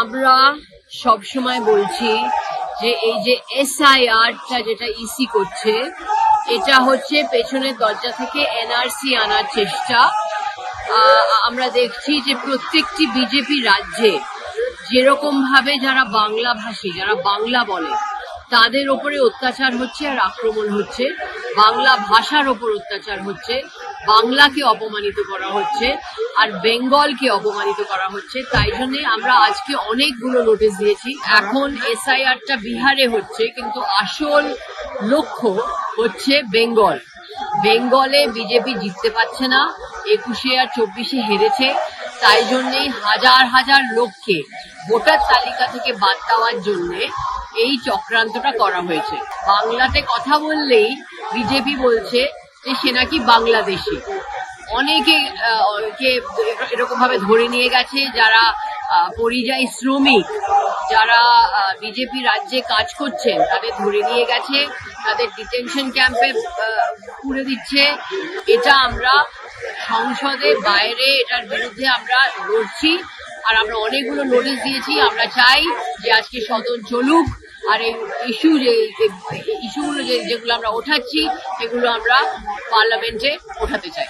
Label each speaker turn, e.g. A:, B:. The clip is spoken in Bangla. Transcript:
A: আমরা সব সময় বলছি যে এই যে এসআইআরটা যেটা ইসি করছে, এটা হচ্ছে পেছনের দরজা থেকে এনআরসি আনার চেষ্টা। আমরা দেখছি যে প্রত্যেকটি বিজেপি রাজ্যে যেরকম ভাবে যারা বাংলা ভাষী, যারা বাংলা বলে, তাদের ওপরে অত্যাচার হচ্ছে আর আক্রমণ হচ্ছে, বাংলা ভাষার ওপর অত্যাচার হচ্ছে, বাংলাকে অপমানিত করা হচ্ছে আর বেঙ্গলকে অপমানিত করা হচ্ছে। তাই জন্য আমরা আজকে অনেকগুলো নোটিশ দিয়েছি। এখন এসআইআরটা বিহারে হচ্ছে, কিন্তু আসল লক্ষ্য হচ্ছে বেঙ্গল। বেঙ্গলে বিজেপি জিততে পারছে না, 21 আর 24 হেরেছে। তাই জন্যেই হাজার হাজার লোককে ভোটার তালিকা থেকে বাদ দেওয়ার জন্য এই চক্রান্তটা করা হয়েছে। বাংলাতে কথা বললেই বিজেপি বলছে যে সে নাকি বাংলাদেশি। অনেকে এরকম ভাবে ধরে নিয়ে গেছে, যারা পরিযায়ী শ্রমিক, যারা বিজেপি রাজ্যে কাজ করছেন, তাদের ধরে নিয়ে গেছে, তাদের ডিটেনশন ক্যাম্পে পুরে দিচ্ছে। এটা আমরা সংসদের বাইরে এটার বিরুদ্ধে আমরা লড়ছি, আর আমরা অনেকগুলো নোটিশ দিয়েছি। আমরা চাই যে আজকে সদন চলুক, আর এই ইস্যুগুলো যেগুলো আমরা ওঠাচ্ছি সেগুলো আমরা পার্লামেন্টে ওঠাতে চাই।